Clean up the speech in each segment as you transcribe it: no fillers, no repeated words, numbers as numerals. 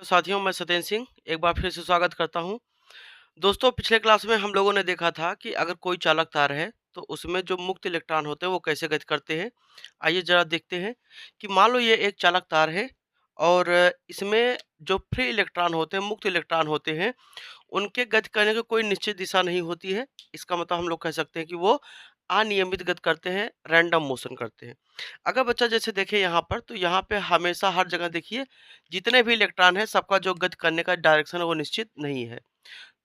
साथियों, मैं सत्येंद्र सिंह एक बार फिर से स्वागत करता हूं। दोस्तों, पिछले क्लास में हम लोगों ने देखा था कि अगर कोई चालक तार है तो उसमें जो मुक्त इलेक्ट्रॉन होते हैं वो कैसे गति करते हैं। आइए जरा देखते हैं कि मान लो ये एक चालक तार है और इसमें जो फ्री इलेक्ट्रॉन होते हैं, मुक्त इलेक्ट्रॉन होते हैं, उनके गति करने की कोई निश्चित दिशा नहीं होती है। इसका मतलब हम लोग कह सकते हैं कि वो अनियमित गति करते हैं, रैंडम मोशन करते हैं। अगर बच्चा जैसे देखे यहाँ पर, तो यहाँ पे हमेशा हर जगह देखिए जितने भी इलेक्ट्रॉन है सबका जो गति करने का डायरेक्शन है वो निश्चित नहीं है।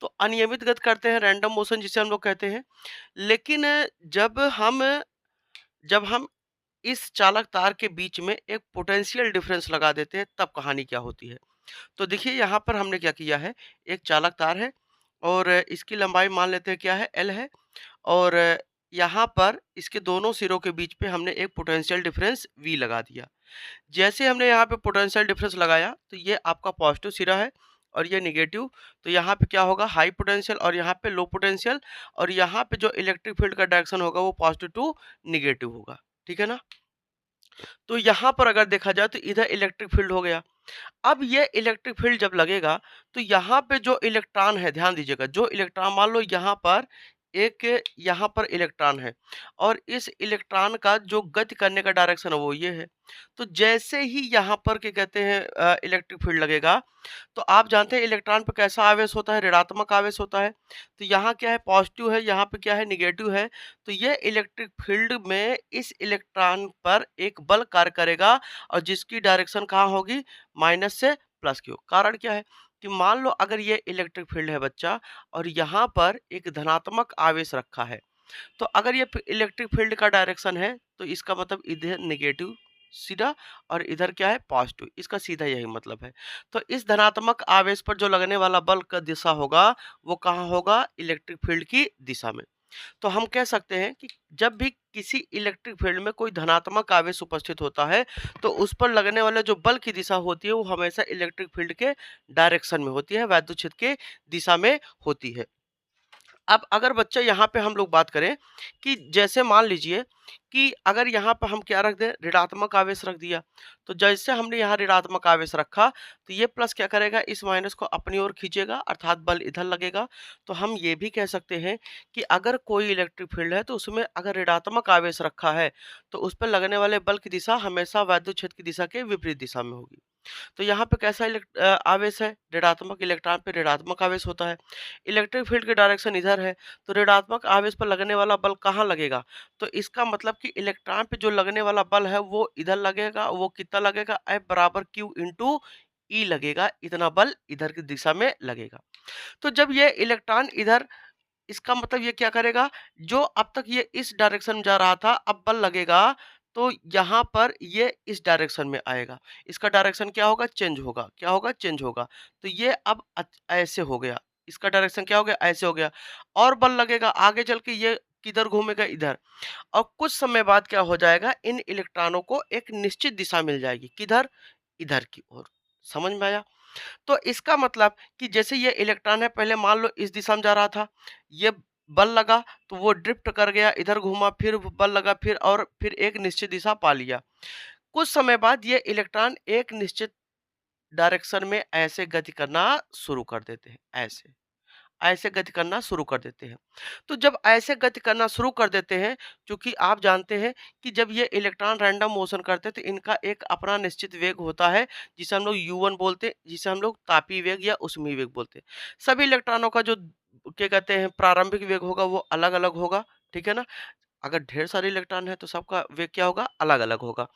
तो अनियमित गति करते हैं, रैंडम मोशन जिसे हम लोग कहते हैं। लेकिन जब हम इस चालक तार के बीच में एक पोटेंशियल डिफरेंस लगा देते हैं, तब कहानी क्या होती है। तो देखिए यहाँ पर हमने क्या किया है, एक चालक तार है और इसकी लंबाई मान लेते हैं क्या है, एल है। और यहाँ पर इसके दोनों सिरों के बीच पे हमने एक पोटेंशियल डिफरेंस वी लगा दिया। जैसे हमने यहाँ पे पोटेंशियल डिफरेंस लगाया तो ये आपका पॉजिटिव सिरा है और ये निगेटिव। तो यहाँ पे क्या होगा, हाई पोटेंशियल और यहाँ पे लो पोटेंशियल, और यहाँ पे जो इलेक्ट्रिक फील्ड का डायरेक्शन होगा वो पॉजिटिव टू निगेटिव होगा। ठीक है ना। तो यहाँ पर अगर देखा जाए तो इधर इलेक्ट्रिक फील्ड हो गया। अब ये इलेक्ट्रिक फील्ड जब लगेगा तो यहाँ पे जो इलेक्ट्रॉन है, ध्यान दीजिएगा, जो इलेक्ट्रॉन मान लो यहाँ पर इलेक्ट्रॉन है और इस इलेक्ट्रॉन का जो गति करने का डायरेक्शन है वो ये है। तो जैसे ही यहाँ पर क्या कहते हैं इलेक्ट्रिक फील्ड लगेगा, तो आप जानते हैं इलेक्ट्रॉन पे कैसा आवेश होता है, ऋणात्मक आवेश होता है। तो यहाँ क्या है, पॉजिटिव है, यहाँ पे क्या है, निगेटिव है। तो ये इलेक्ट्रिक फील्ड में इस इलेक्ट्रॉन पर एक बल कार्य करेगा और जिसकी डायरेक्शन कहाँ होगी, माइनस से प्लस की हो। कारण क्या है कि मान लो अगर ये इलेक्ट्रिक फील्ड है बच्चा और यहाँ पर एक धनात्मक आवेश रखा है, तो अगर ये इलेक्ट्रिक फील्ड का डायरेक्शन है तो इसका मतलब इधर नेगेटिव सीधा और इधर क्या है, पॉजिटिव। इसका सीधा यही मतलब है। तो इस धनात्मक आवेश पर जो लगने वाला बल का दिशा होगा वो कहाँ होगा, इलेक्ट्रिक फील्ड की दिशा में। तो हम कह सकते हैं कि जब भी किसी इलेक्ट्रिक फील्ड में कोई धनात्मक आवेश उपस्थित होता है तो उस पर लगने वाले जो बल की दिशा होती है वो हमेशा इलेक्ट्रिक फील्ड के डायरेक्शन में होती है, वैद्युत क्षेत्र के दिशा में होती है। अब अगर बच्चा यहाँ पे हम लोग बात करें कि जैसे मान लीजिए कि अगर यहाँ पे हम क्या रख दें, ऋणात्मक आवेश रख दिया। तो जैसे हमने यहाँ ऋणात्मक आवेश रखा तो ये प्लस क्या करेगा, इस माइनस को अपनी ओर खींचेगा, अर्थात बल इधर लगेगा। तो हम ये भी कह सकते हैं कि अगर कोई इलेक्ट्रिक फील्ड है तो उसमें अगर ऋणात्मक आवेश रखा है तो उस पर लगने वाले बल की दिशा हमेशा वैद्युत क्षेत्र की दिशा के विपरीत दिशा में होगी। तो यहाँ पे कैसा आवेश है, ऋणात्मक, इलेक्ट्रॉन पे ऋणात्मक आवेश होता है। इलेक्ट्रिक फील्ड की डायरेक्शन इधर है, तो ऋणात्मक आवेश पर लगने वाला बल कहाँ लगेगा, तो इसका मतलब कि इलेक्ट्रॉन पे जो लगने वाला बल है वो इधर लगेगा। वो कितना लगेगा, F बराबर Q इंटू ई लगेगा। इतना बल इधर की दिशा में लगेगा। तो जब ये इलेक्ट्रॉन इधर, इसका मतलब ये क्या करेगा, जो अब तक ये इस डायरेक्शन में जा रहा था, अब बल लगेगा तो यहाँ पर ये इस डायरेक्शन में आएगा। इसका डायरेक्शन क्या होगा, चेंज होगा। क्या होगा, चेंज होगा। तो ये अब ऐसे हो गया, इसका डायरेक्शन क्या हो गया, ऐसे हो गया। और बल लगेगा आगे चल के, ये किधर घूमेगा, इधर। और कुछ समय बाद क्या हो जाएगा, इन इलेक्ट्रॉनों को एक निश्चित दिशा मिल जाएगी, किधर, इधर की ओर। समझ में आया। तो इसका मतलब कि जैसे ये इलेक्ट्रॉन है, पहले मान लो इस दिशा में जा रहा था, ये बल लगा तो वो ड्रिफ्ट कर गया, इधर घूमा, फिर बल लगा, फिर एक निश्चित दिशा पा लिया। कुछ समय बाद ये इलेक्ट्रॉन एक निश्चित डायरेक्शन में ऐसे गति करना शुरू कर देते हैं, ऐसे ऐसे गति करना शुरू कर देते हैं। तो जब ऐसे गति करना शुरू कर देते हैं, चूंकि आप जानते हैं कि जब ये इलेक्ट्रॉन रैंडम मोशन करते हैं तो इनका एक अपना निश्चित वेग होता है जिसे हम लोग U1 बोलते हैं, जिसे हम लोग तापीय वेग या ऊष्मीय वेग बोलते हैं। सभी इलेक्ट्रॉनों का जो क्या कहते हैं प्रारंभिक वेग होगा वो अलग अलग होगा। ठीक है ना। अगर ढेर सारे इलेक्ट्रॉन है तो सबका वेग क्या होगा, अलग अलग होगा।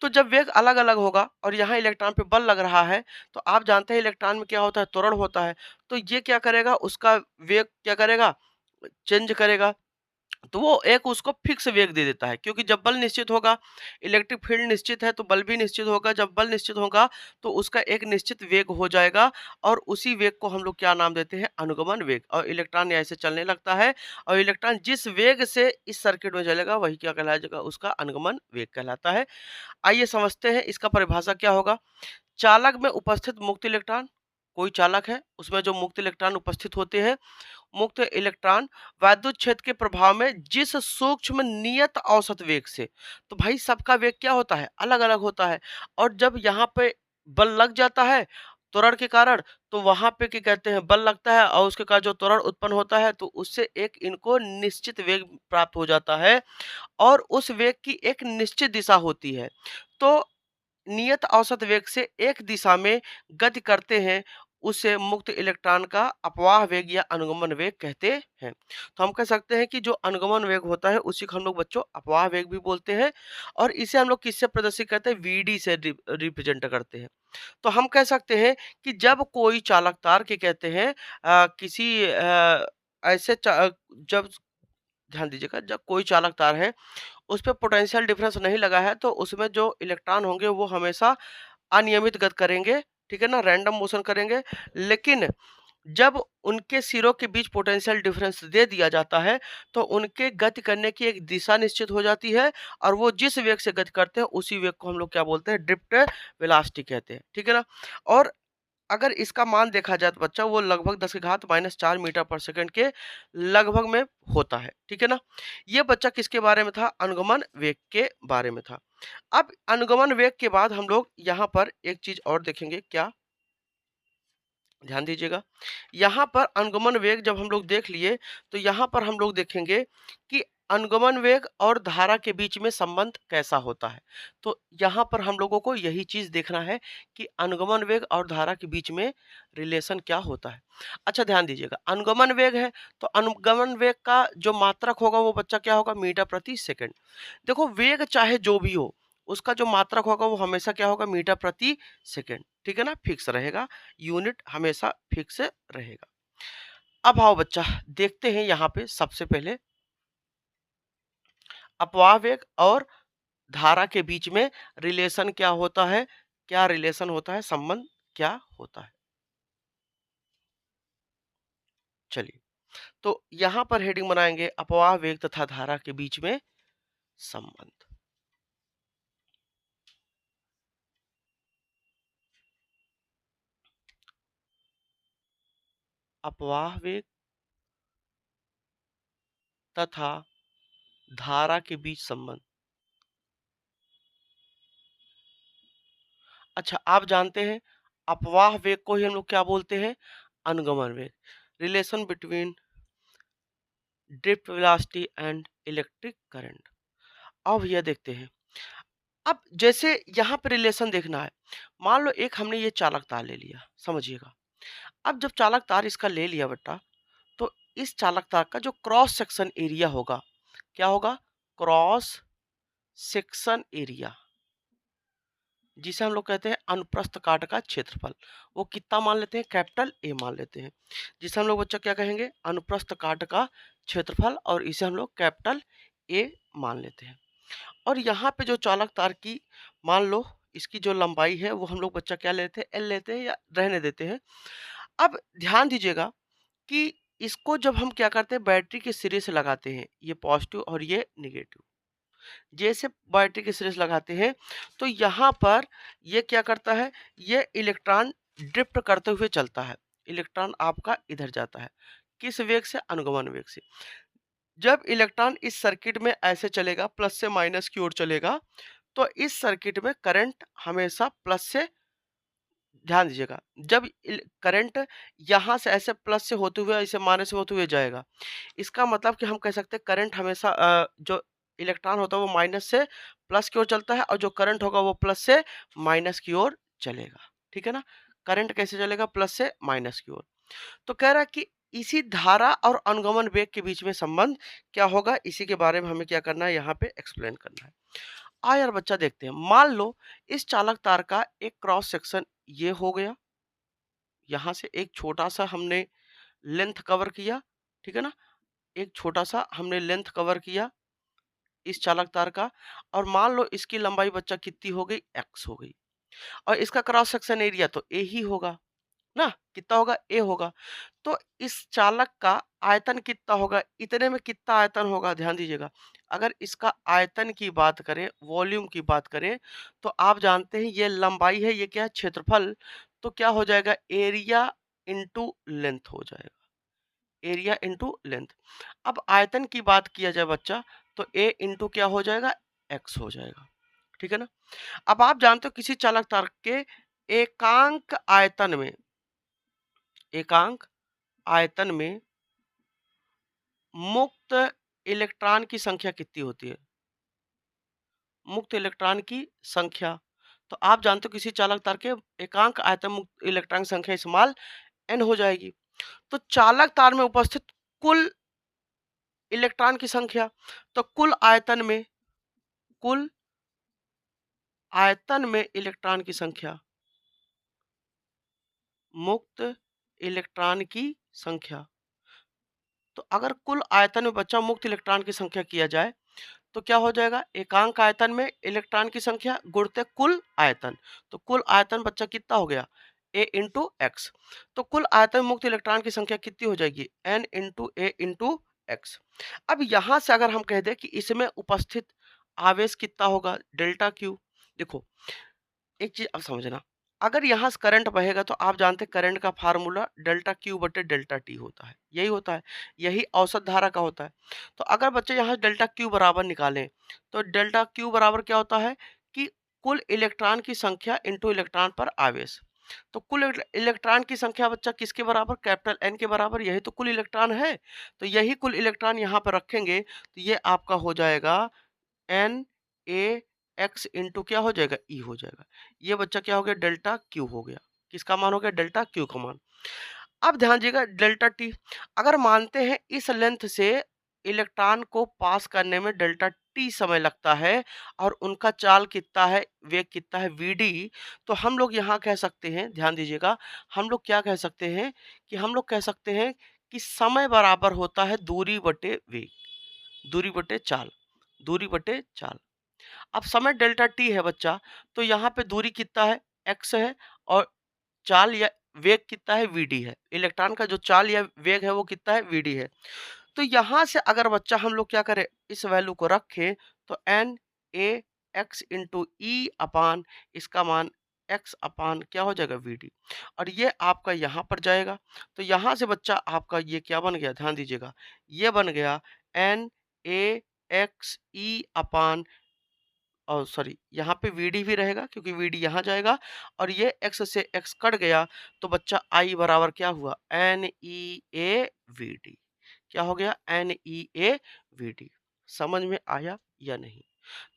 तो जब वेग अलग अलग होगा और यहाँ इलेक्ट्रॉन पे बल लग रहा है, तो आप जानते हैं इलेक्ट्रॉन में क्या होता है, त्वरण होता है। तो ये क्या करेगा, उसका वेग क्या करेगा, चेंज करेगा। तो वो एक उसको फिक्स वेग दे देता है, क्योंकि जब बल निश्चित होगा, इलेक्ट्रिक फील्ड निश्चित है तो बल भी निश्चित होगा। जब बल निश्चित होगा तो उसका एक निश्चित वेग हो जाएगा और उसी वेग को हम लोग क्या नाम देते हैं, अनुगमन वेग। और इलेक्ट्रॉन ऐसे चलने लगता है और इलेक्ट्रॉन जिस वेग से इस सर्किट में चलेगा वही क्या कहलाएगा, उसका अनुगमन वेग कहलाता है। आइए समझते हैं इसका परिभाषा क्या होगा। चालक में उपस्थित मुक्त इलेक्ट्रॉन, कोई चालक है उसमें जो मुक्त इलेक्ट्रॉन उपस्थित होते हैं, मुक्त इलेक्ट्रॉन वैद्युत क्षेत्र के प्रभाव में जिस सूक्ष्म नियत औसत वेग से, तो भाई सबका वेग क्या होता है, अलग अलग होता है। और जब यहाँ पे बल लग जाता है त्वरण के कारण, तो वहाँ पे क्या कहते हैं बल लगता है और उसके कारण जो त्वरण उत्पन्न होता है तो उससे एक इनको निश्चित वेग प्राप्त हो जाता है और उस वेग की एक निश्चित दिशा होती है। तो नियत औसत वेग से एक दिशा में गति करते हैं, उसे मुक्त इलेक्ट्रॉन का अपवाह वेग या अनुगमन वेग कहते हैं। तो हम कह सकते हैं कि जो अनुगमन वेग होता है उसी को हम लोग बच्चों अपवाह वेग भी बोलते हैं और इसे हम लोग किससे प्रदर्शित करते हैं, वीडी से रिप्रेजेंट करते हैं। तो हम कह सकते हैं कि जब कोई चालक तार के कहते हैं किसी ऐसे जब ध्यान दीजिएगा, जब कोई चालक तार है उस पे पोटेंशियल डिफरेंस नहीं लगा है तो उसमें जो इलेक्ट्रॉन होंगे वो हमेशा अनियमित गति करेंगे, ठीक है ना, रैंडम मोशन करेंगे। लेकिन जब उनके सिरों के बीच पोटेंशियल डिफरेंस दे दिया जाता है तो उनके गति करने की एक दिशा निश्चित हो जाती है और वो जिस वेग से गति करते हैं उसी वेग को हम लोग क्या बोलते हैं, ड्रिफ्ट वेलोसिटी कहते हैं, ठीक है ना। और अगर इसका मान देखा जाए तो बच्चा वो लगभग 10 की घात -4 मीटर पर सेकंड के लगभग में होता है, ठीक है ना। ये बच्चा किसके बारे में था, अनुगमन वेग के बारे में था। अब अनुगमन वेग के बाद हम लोग यहाँ पर एक चीज और देखेंगे, क्या, ध्यान दीजिएगा। यहाँ पर अनुगमन वेग जब हम लोग देख लिए तो यहाँ पर हम लोग देखेंगे कि अनुगमन वेग और धारा के बीच में संबंध कैसा होता है। तो यहाँ पर हम लोगों को यही चीज देखना है कि अनुगमन वेग और धारा के बीच में रिलेशन क्या होता है। अच्छा ध्यान दीजिएगा, अनुगमन वेग है तो अनुगमन वेग का जो मात्रक होगा वो बच्चा क्या होगा, मीटर प्रति सेकंड। देखो वेग चाहे जो भी हो उसका जो मात्रक होगा वो हमेशा क्या होगा, मीटर प्रति सेकंड, ठीक है ना, फिक्स रहेगा, यूनिट हमेशा फिक्स रहेगा। अब आओ बच्चा देखते हैं यहाँ पे सबसे पहले अपवाह वेग और धारा के बीच में रिलेशन क्या होता है, क्या रिलेशन होता है, संबंध क्या होता है। चलिए, तो यहाँ पर हेडिंग बनाएंगे अपवाह वेग तथा धारा के बीच में संबंध। अपवाह वेग तथा धारा के बीच संबंध। अच्छा आप जानते हैं अपवाह वेग को ही हम लोग क्या बोलते हैं, अनुगमन वेग। Relation between drift velocity and electric current. अब यह देखते हैं, अब जैसे यहाँ पे रिलेशन देखना है, मान लो एक हमने ये चालक तार ले लिया, समझिएगा। अब जब चालक तार इसका ले लिया बेटा, तो इस चालक तार का जो क्रॉस सेक्शन एरिया होगा, क्या होगा, क्रॉस सेक्शन एरिया, जिसे हम लोग कहते हैं अनुप्रस्थ काट का क्षेत्रफल, वो कितना मान लेते हैं, कैपिटल ए मान लेते हैं, जिसे हम लोग बच्चा क्या कहेंगे, अनुप्रस्थ काट का क्षेत्रफल, और इसे हम लोग कैपिटल ए मान लेते हैं। और यहाँ पे जो चालक तार की मान लो इसकी जो लंबाई है वो हम लोग बच्चा क्या लेते हैं, एल लेते हैं या रहने देते हैं। अब ध्यान दीजिएगा कि इसको जब हम क्या करते हैं, बैटरी के सिरे से लगाते हैं, ये पॉजिटिव और ये निगेटिव, जैसे बैटरी के सिरे से लगाते हैं तो यहाँ पर ये क्या करता है, ये इलेक्ट्रॉन ड्रिफ्ट करते हुए चलता है, इलेक्ट्रॉन आपका इधर जाता है, किस वेग से, अनुगमन वेग से। जब इलेक्ट्रॉन इस सर्किट में ऐसे चलेगा, प्लस से माइनस की ओर चलेगा, तो इस सर्किट में करंट हमेशा प्लस से, ध्यान दीजिएगा, जब करंट यहाँ से ऐसे प्लस से होते हुए ऐसे माइनस से होते हुए जाएगा, इसका मतलब कि हम कह सकते हैं करंट हमेशा जो इलेक्ट्रॉन होता है वो माइनस से प्लस की ओर चलता है और जो करंट होगा वो प्लस से माइनस की ओर चलेगा, ठीक है ना। करंट कैसे चलेगा, प्लस से माइनस की ओर। तो कह रहा है कि इसी धारा और अनुगमन वेग के बीच में संबंध क्या होगा, इसी के बारे में हमें क्या करना है, यहाँ पे एक्सप्लेन करना है। आ यार बच्चा देखते हैं, मान लो इस चालक तार का एक क्रॉस सेक्शन ये हो गया, यहाँ से एक छोटा सा हमने लेंथ कवर किया, ठीक है ना, एक छोटा सा हमने लेंथ कवर किया इस चालक तार का, और मान लो इसकी लंबाई बच्चा कितनी हो गई, एक्स हो गई, और इसका क्रॉस सेक्शन एरिया तो ए ही होगा ना, कितना होगा, ए होगा। तो इस चालक का आयतन कितना होगा, इतने में कितना आयतन होगा, ध्यान दीजिएगा। अगर इसका आयतन की बात करें, वॉल्यूम की बात करें, तो आप जानते हैं ये लंबाई है, ये क्या है, क्षेत्रफल, तो क्या हो जाएगा, एरिया इंटू लेंथ हो जाएगा, एरिया इंटू लेंथ। अब आयतन की बात किया जाए बच्चा, तो ए इंटू क्या हो जाएगा, एक्स हो जाएगा, ठीक है ना। अब आप जानते हो किसी चालक तार के एकांक आयतन में मुक्त इलेक्ट्रॉन की संख्या कितनी होती है? मुक्त इलेक्ट्रॉन की संख्या। तो आप जानते हो किसी चालक तार के एकांक आयतन मुक्त इलेक्ट्रॉन की संख्या इस्तेमाल n हो जाएगी। तो चालक तार में उपस्थित कुल इलेक्ट्रॉन की संख्या, तो कुल आयतन में इलेक्ट्रॉन की संख्या, मुक्त इलेक्ट्रॉन की संख्या। तो अगर कुल आयतन में बच्चा मुक्त इलेक्ट्रॉन की संख्या किया जाए तो क्या हो जाएगा? एकांक आयतन में इलेक्ट्रॉन की संख्या गुणित कुल आयतन। तो कुल आयतन बच्चा कितना हो गया? a into x. तो कुल आयतन मुक्त इलेक्ट्रॉन की संख्या कितनी हो जाएगी? n इंटू ए इंटू एक्स। अब यहां से अगर हम कह दें कि इसमें उपस्थित आवेश कितना होगा? Delta Q. देखो एक चीज अब समझना, अगर यहाँ से करंट बहेगा तो आप जानते हैं करंट का फार्मूला डेल्टा क्यू बटे डेल्टा टी होता है, यही होता है, यही औसत धारा का होता है। तो अगर बच्चे यहाँ डेल्टा क्यू बराबर निकालें तो डेल्टा क्यू बराबर क्या होता है कि कुल इलेक्ट्रॉन की संख्या इंटू इलेक्ट्रॉन पर आवेश। तो कुल इलेक्ट्रॉन की संख्या बच्चा किसके बराबर? कैपिटल एन के बराबर, यही तो कुल इलेक्ट्रॉन है। तो यही कुल इलेक्ट्रॉन यहाँ पर रखेंगे तो ये आपका हो जाएगा एन ए एक्स इंटू क्या हो जाएगा? ई हो जाएगा। ये बच्चा क्या हो गया? डेल्टा क्यू हो गया। किसका मान हो गया? डेल्टा क्यू का मान। अब ध्यान दीजिएगा डेल्टा टी, अगर मानते हैं इस लेंथ से इलेक्ट्रॉन को पास करने में डेल्टा टी समय लगता है और उनका चाल कितना है, वेग कितना है, वीडी, तो हम लोग यहाँ कह सकते हैं, ध्यान दीजिएगा, हम लोग क्या कह सकते हैं कि हम लोग कह सकते हैं कि समय बराबर होता है दूरी बटे वेग, दूरी बटे चाल, दूरी बटे चाल। अब समय डेल्टा टी है बच्चा, तो यहाँ पे दूरी कितना है? एक्स है, और चाल या वेग कितना है? वीडी है। इलेक्ट्रॉन का जो चाल या वेग है वो कितना है? वीडी है। तो यहाँ से अगर बच्चा हम लोग क्या करें, इस वैल्यू को रखें तो एन ए एक्स इंटू ई अपान इसका मान एक्स अपान क्या हो जाएगा? वीडी। और ये आपका यहाँ पर जाएगा, तो यहाँ से बच्चा आपका ये क्या बन गया? ध्यान दीजिएगा, ये बन गया एन ए एक्स ई अपान, और सॉरी यहाँ पे वीडी भी रहेगा क्योंकि वीडी यहाँ जाएगा, और ये एक्स से एक्स कट गया तो बच्चा आई बराबर क्या हुआ? एन ई ए वीडी। क्या हो गया? एन ई ए वीडी। समझ में आया या नहीं?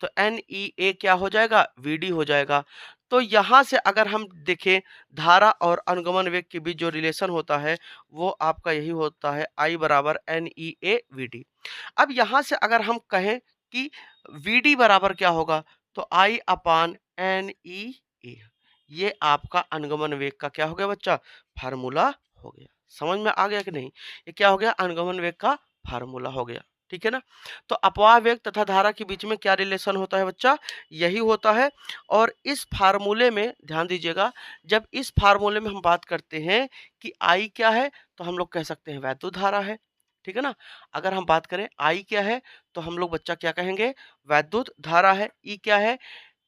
तो एन ई ए क्या हो जाएगा? वीडी हो जाएगा। तो यहाँ से अगर हम देखें धारा और अनुगमन वेग के बीच जो रिलेशन होता है वो आपका यही होता है, आई बराबर एन ई ए वीडी। अब यहाँ से अगर हम कहें कि वीडी बराबर क्या होगा, तो आई अपान एन ई ए, ये आपका अनुगमन वेग का क्या हो गया बच्चा? फार्मूला हो गया। समझ में आ गया कि नहीं? ये क्या हो गया? अनुगमन वेग का फार्मूला हो गया। ठीक है ना? तो अपवाह वेग तथा धारा के बीच में क्या रिलेशन होता है बच्चा? यही होता है। और इस फार्मूले में ध्यान दीजिएगा, जब इस फार्मूले में हम बात करते हैं कि आई क्या है, तो हम लोग कह सकते हैं वैद्युत धारा है। ठीक है ना? अगर हम बात करें आई क्या है, तो हम लोग बच्चा क्या कहेंगे? वैद्युत धारा है। ई क्या है?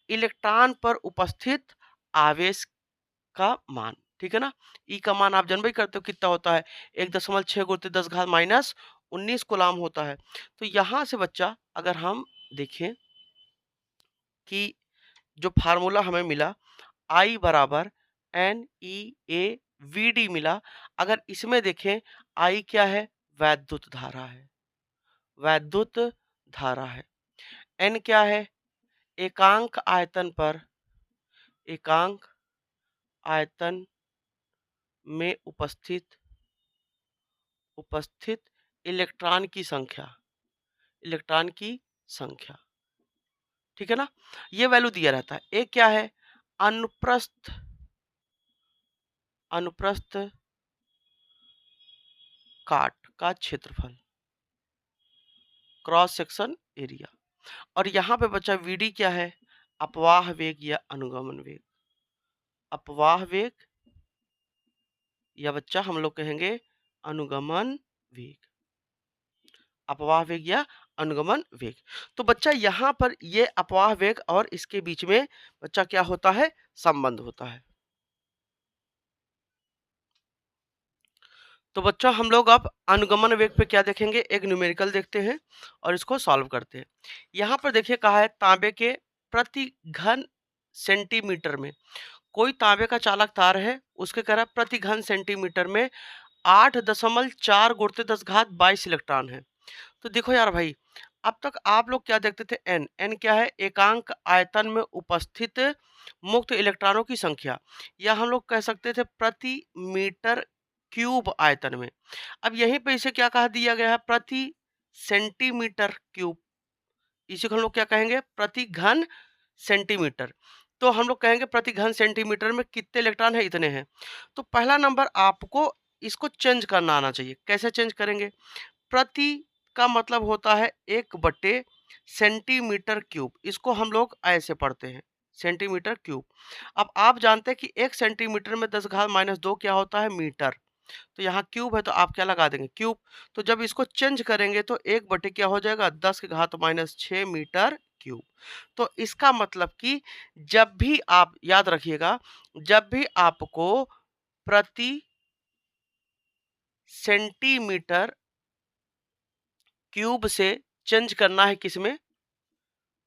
इलेक्ट्रॉन पर उपस्थित आवेश का मान। ठीक है ना? ई का मान आप जानबे करते हो कितना होता है? 1.6 गुणित 10 घात माइनस 19 कूलाम होता है। तो यहाँ से बच्चा अगर हम देखें कि जो फार्मूला हमें मिला आई बराबर N E A V D मिला, अगर इसमें देखें आई क्या है? वैद्युत धारा है, वैद्युत धारा है। एन क्या है? एकांक आयतन पर, एकांक आयतन में उपस्थित इलेक्ट्रॉन की संख्या, इलेक्ट्रॉन की संख्या। ठीक है ना? ये वैल्यू दिया रहता है। एक क्या है? अनुप्रस्थ, अनुप्रस्थ काट का क्षेत्रफल, क्रॉस सेक्शन एरिया। और यहाँ पे बचा वीडी क्या है? अपवाह वेग या अनुगमन वेग, अपवाह वेग या बच्चा हम लोग कहेंगे अनुगमन वेग, अपवाह वेग या अनुगमन वेग। तो बच्चा यहाँ पर ये अपवाह वेग और इसके बीच में बच्चा क्या होता है? संबंध होता है। तो बच्चा हम लोग अब अनुगमन वेग पे क्या देखेंगे? एक न्यूमेरिकल देखते हैं और इसको सॉल्व करते हैं। यहाँ पर देखिए कहा है तांबे के प्रति घन सेंटीमीटर में कोई तांबे का चालक तार है, उसके कह रहा है प्रति घन सेंटीमीटर में 8.4 गुणित 10 घात 22 इलेक्ट्रॉन है। तो देखो यार भाई, अब तक आप लोग क्या देखते थे, एन एन क्या है, एकांक आयतन में उपस्थित मुक्त इलेक्ट्रॉनों की संख्या, या हम लोग कह सकते थे प्रति मीटर क्यूब आयतन में। अब यहीं पे इसे क्या कहा दिया गया है, प्रति सेंटीमीटर क्यूब। इसी को हम लोग क्या कहेंगे, प्रति घन सेंटीमीटर। तो हम लोग कहेंगे प्रति घन सेंटीमीटर में कितने इलेक्ट्रॉन है, इतने हैं। तो पहला नंबर आपको इसको चेंज करना आना चाहिए। कैसे चेंज करेंगे, प्रति का मतलब होता है 1/, सेंटीमीटर क्यूब, इसको हम लोग ऐसे पढ़ते हैं, सेंटीमीटर क्यूब। अब आप जानते हैं कि 1 सेंटीमीटर में 10 घात -2 क्या होता है, मीटर। तो यहाँ क्यूब है तो आप क्या लगा देंगे, क्यूब। तो जब इसको चेंज करेंगे तो 1/, क्या हो जाएगा, 10 की घात -6 मीटर क्यूब। तो इसका मतलब कि जब भी आप याद रखिएगा, जब भी आपको प्रति सेंटीमीटर क्यूब से चेंज करना है, किसमें,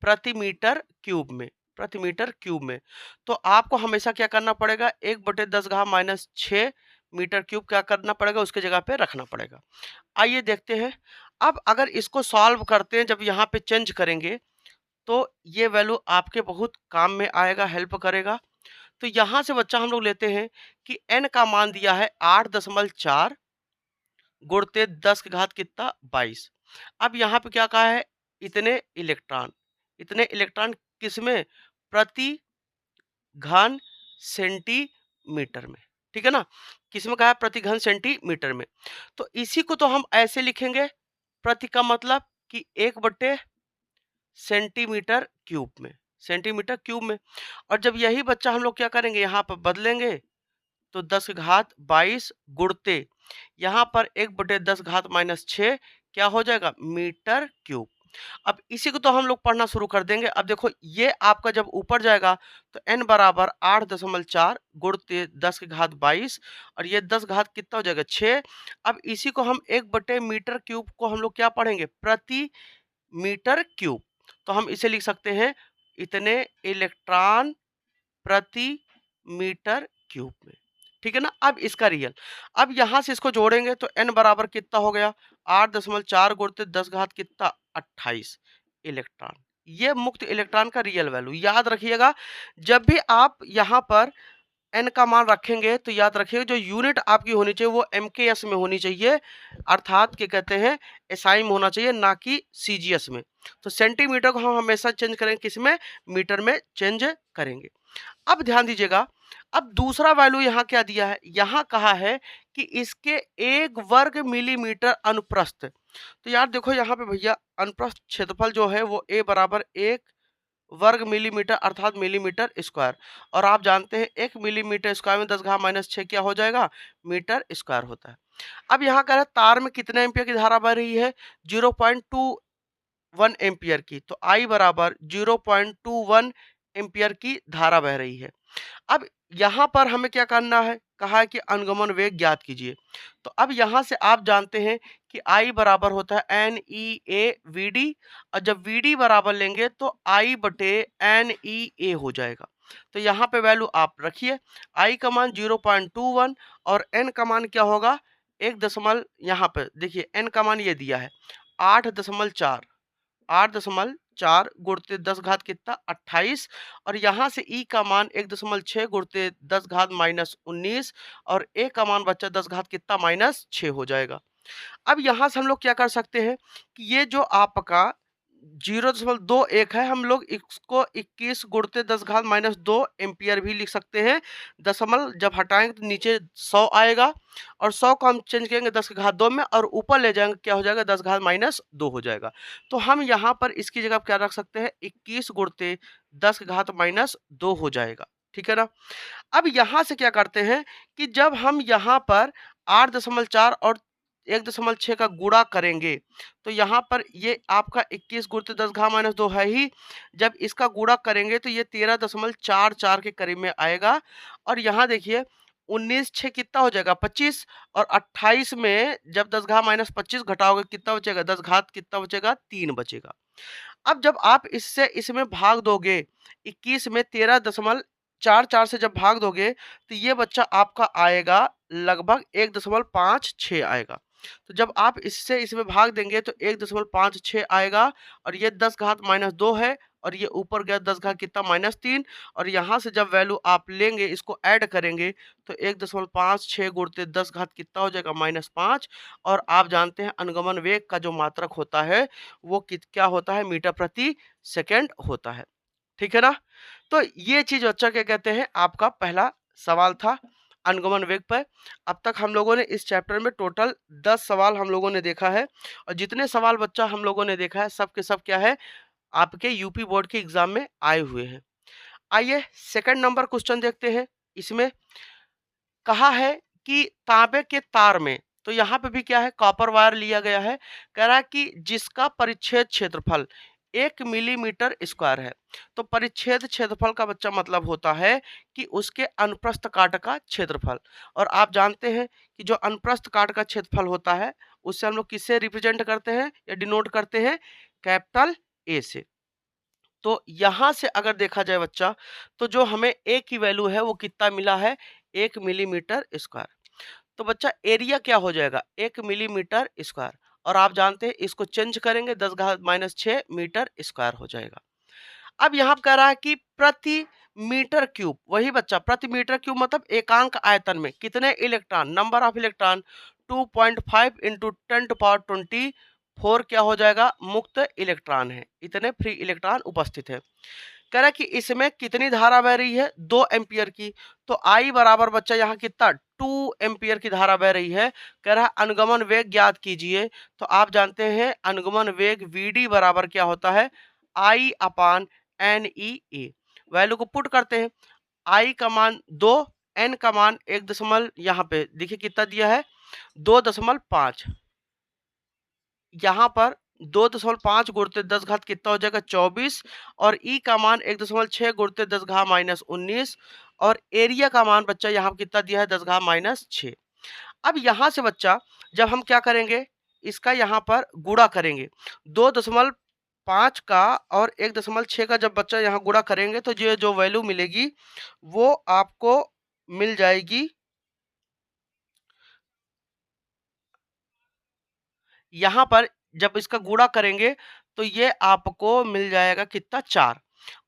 प्रति मीटर क्यूब में, प्रति मीटर क्यूब में, तो आपको हमेशा क्या करना पड़ेगा, 1/10 घात -6 मीटर क्यूब क्या करना पड़ेगा, उसके जगह पे रखना पड़ेगा। आइए देखते हैं। अब अगर इसको सॉल्व करते हैं, जब यहाँ पे चेंज करेंगे तो ये वैल्यू आपके बहुत काम में आएगा, हेल्प करेगा। तो यहाँ से बच्चा हम लोग लेते हैं कि n का मान दिया है 8.4 गुणित 10 की घात कितना, 22। अब यहाँ पे क्या कहा है, इतने इलेक्ट्रॉन, इतने इलेक्ट्रॉन किसमें, प्रति घन सेंटीमीटर में, ठीक है ना। किसमें कहा है, प्रति घन सेंटीमीटर में। तो इसी को तो हम ऐसे लिखेंगे, प्रति का मतलब कि 1/, सेंटीमीटर क्यूब में, सेंटीमीटर क्यूब में। और जब यही बच्चा हम लोग क्या करेंगे, यहाँ पर बदलेंगे, तो 10 की घात 22 गुणते यहाँ पर 1/10 घात -6 क्या हो जाएगा, मीटर क्यूब। अब इसी को तो हम लोग पढ़ना शुरू कर देंगे। अब देखो ये आपका जब ऊपर जाएगा तो n बराबर 8.4 गुणते 10 की घात 22, और ये 10 घात कितना हो जाएगा, 6। अब इसी को हम 1/, मीटर क्यूब को हम लोग क्या पढ़ेंगे, प्रति मीटर क्यूब। तो हम इसे लिख सकते हैं, इतने इलेक्ट्रॉन प्रति मीटर क्यूब में, ठीक है ना। अब इसका रियल, अब यहां से इसको जोड़ेंगे तो n बराबर कितना हो गया, 8.4 गुणित 10 घात कितना, 28 इलेक्ट्रॉन। ये मुक्त इलेक्ट्रॉन का रियल वैल्यू याद रखिएगा। जब भी आप यहाँ पर n का मान रखेंगे तो याद रखिएगा जो यूनिट आपकी होनी चाहिए वो MKS में होनी चाहिए, अर्थात क्या कहते हैं, एसआई में होना चाहिए, ना कि CGS में। तो सेंटीमीटर को हम हमेशा चेंज करेंगे, किसमें, मीटर में चेंज करेंगे। अब ध्यान दीजिएगा, अब दूसरा वैल्यू यहाँ क्या दिया है, यहाँ कहा है कि इसके 1 वर्ग मिलीमीटर अनुप्रस्थ। तो यार देखो यहाँ पे भैया अनुप्रस्थ क्षेत्रफल जो है वो A बराबर 1 वर्ग मिलीमीटर अर्थात मिलीमीटर स्क्वायर, और आप जानते हैं 1 मिलीमीटर स्क्वायर में 10 घात -6 क्या हो जाएगा, मीटर स्क्वायर होता है। अब यहाँ कह रहा है तार में कितने एम्पियर की धारा बह रही है, 0.21 एम्पियर की। तो I बराबर 0.21 एम्पियर की धारा बह रही है। अब यहाँ पर हमें क्या करना है, कहा है कि अनुगमन वेग ज्ञात कीजिए। तो अब यहाँ से आप जानते हैं कि I बराबर होता है NEA/VD, और जब VD बराबर लेंगे तो I/NEA हो जाएगा। तो यहाँ पे वैल्यू आप रखिए, I का मान 0.21 और N का मान क्या होगा, 1 दशमलव, यहाँ पे देखिए N का मान ये दिया है 8.4, 8.4 गुणित 10 घात कितना, 28, और यहाँ से ई का मान 1.6 गुणित 10 घात -19, और ए का मान बच्चा 10 घात कितना, -6 हो जाएगा। अब यहाँ से हम लोग क्या कर सकते हैं कि ये जो आपका 0.21 है, हम लोग इसको 21 गुणित 10 घात -2 एम्पियर भी लिख सकते हैं। दशमलव जब हटाएंगे तो नीचे 100 आएगा, और 100 को हम चेंज करेंगे 10 की घात 2 में, और ऊपर ले जाएंगे क्या हो जाएगा, 10 घात -2 हो जाएगा। तो हम यहाँ पर इसकी जगह क्या रख सकते हैं, 21 गुणित 10 की घात -2 हो जाएगा, ठीक है ना। अब यहाँ से क्या करते हैं कि जब हम यहाँ पर 8.4 और 1.6 का गुणा करेंगे तो यहाँ पर ये आपका 21 गुणित 10 घात -2 है ही, जब इसका गुणा करेंगे तो ये 13.44 के करीब में आएगा। और यहाँ देखिए 19 6 कितना हो जाएगा, 25, और 28 में जब 10 घात -25 घटाओगे कितना बचेगा, 10 घात कितना बचेगा, 3 बचेगा। अब जब आप इससे इसमें भाग दोगे, 21 में 13 4 से जब भाग दोगे तो ये बच्चा आपका आएगा लगभग 1.56 आएगा। तो जब आप इससे इसमें भाग देंगे तो 1.56 आएगा और ये 10 घात -2 है और ये ऊपर गया 10 घात कितना -3 और यहाँ से जब वैल्यू आप लेंगे इसको ऐड करेंगे तो 1.56 गुणित 10 घात कितना हो जाएगा -5 और आप जानते हैं अनुगमन वेग का जो मात्रक होता है वो क्या होता है मीटर प्रति सेकंड होता है। ठीक है ना? तो ये चीज़ बच्चा क्या कहते हैं आपका पहला सवाल था अनुगमन वेग पर। अब तक हम लोगों ने इस चैप्टर में टोटल 10 सवाल हम लोगों ने देखा है और जितने सवाल बच्चा हम लोगों ने देखा है सब के सब क्या है आपके यूपी बोर्ड के एग्जाम में आए हुए हैं। आइए सेकंड नंबर क्वेश्चन देखते हैं। इसमें कहा है कि तांबे के तार में तो यहाँ पे भी क्या है कॉपर वायर लिया गया है। कह रहा है कि जिसका परिच्छेद क्षेत्रफल 1 मिलीमीटर स्क्वायर है। तो परिच्छेद क्षेत्रफल का बच्चा मतलब होता है कि उसके अनुप्रस्थ काट का क्षेत्रफल और आप जानते हैं कि जो अनुप्रस्थ काट का क्षेत्रफल होता है उससे हम लोग किससे रिप्रेजेंट करते हैं या डिनोट करते हैं कैपिटल ए से। तो यहाँ से अगर देखा जाए बच्चा तो जो हमें ए की वैल्यू है वो कितना मिला है 1 मिलीमीटर स्क्वायर। तो बच्चा एरिया क्या हो जाएगा 1 मिलीमीटर स्क्वायर और आप जानते हैं इसको चेंज करेंगे 10 घात -6 मीटर स्क्वायर हो जाएगा। अब यहाँ कह रहा है कि प्रति मीटर क्यूब वही बच्चा प्रति मीटर क्यूब मतलब एकांक आयतन में कितने electron number of electron 2.5 into 10⁻24 क्या हो जाएगा मुक्त इलेक्ट्रॉन है इतने फ्री इलेक्ट्रॉन उपस्थित है। कह रहा है कि इसमें कितनी धारा बह रही है 2 एम्पियर की। तो आई बराबर बच्चा यहाँ कितना 2 एम्पियर की धारा बह रही है। कह रहा है अनुगमन वेग ज्ञात कीजिए। तो आप जानते हैं अनुगमन वेग वीडी बराबर क्या होता है आई अपान एन ई ए। वैल्यू को पुट करते हैं आई का मान 2 एन का मान 1 दशमलव यहाँ पे देखिए कितना दिया है 2.5 यहाँ पर 2.5 गुणित 10 घात कितना हो जाएगा 24 और ई का मान 1.6 गुणित 10 घात -19 और एरिया का मान बच्चा यहाँ कितना दिया है 10 घात -6। अब यहाँ से बच्चा जब हम क्या करेंगे इसका यहाँ पर गुणा करेंगे 2.5 का और 1.6 का जब बच्चा यहाँ गुणा करेंगे तो ये जो वैल्यू मिलेगी वो आपको मिल जाएगी यहाँ पर जब इसका गुणा करेंगे तो ये आपको मिल जाएगा कितना 4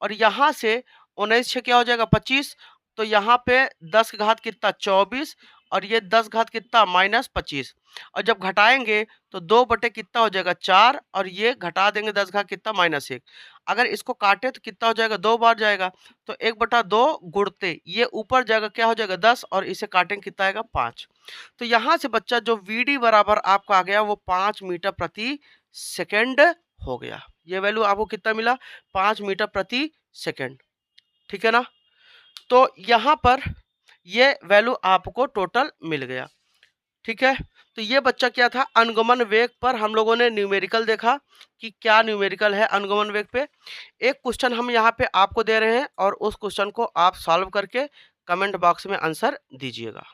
और यहाँ से 19 से क्या हो जाएगा 25 तो यहाँ पे 10 का घात कितना 24 और ये 10 घात कितना -25 और जब घटाएंगे तो 2 बटे कितना हो जाएगा 4 और ये घटा देंगे 10 घात कितना -1। अगर इसको काटे तो कितना हो जाएगा 2 बार जाएगा तो 1/2 गुणते ये ऊपर जाएगा क्या हो जाएगा 10 और इसे काटेंगे कितना आएगा 5। तो यहाँ से बच्चा जो वीडी बराबर आपका आ गया वो 5 मीटर प्रति सेकंड हो गया। ये वैल्यू आपको कितना मिला 5 मीटर प्रति सेकंड। ठीक है ना? तो यहाँ पर ये वैल्यू आपको टोटल मिल गया। ठीक है? तो ये बच्चा क्या था अनुगमन वेग पर हम लोगों ने न्यूमेरिकल देखा कि क्या न्यूमेरिकल है अनुगमन वेग पे। एक क्वेश्चन हम यहाँ पे आपको दे रहे हैं और उस क्वेश्चन को आप सॉल्व करके कमेंट बॉक्स में आंसर दीजिएगा।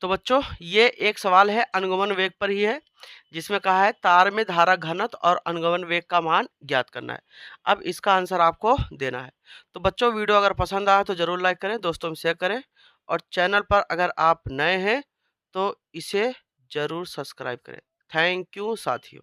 तो बच्चों ये एक सवाल है अनुगमन वेग पर ही है जिसमें कहा है तार में धारा घनत्व और अनुगमन वेग का मान ज्ञात करना है। अब इसका आंसर आपको देना है। तो बच्चों वीडियो अगर पसंद आया तो ज़रूर लाइक करें दोस्तों में शेयर करें और चैनल पर अगर आप नए हैं तो इसे ज़रूर सब्सक्राइब करें। थैंक यू साथियों।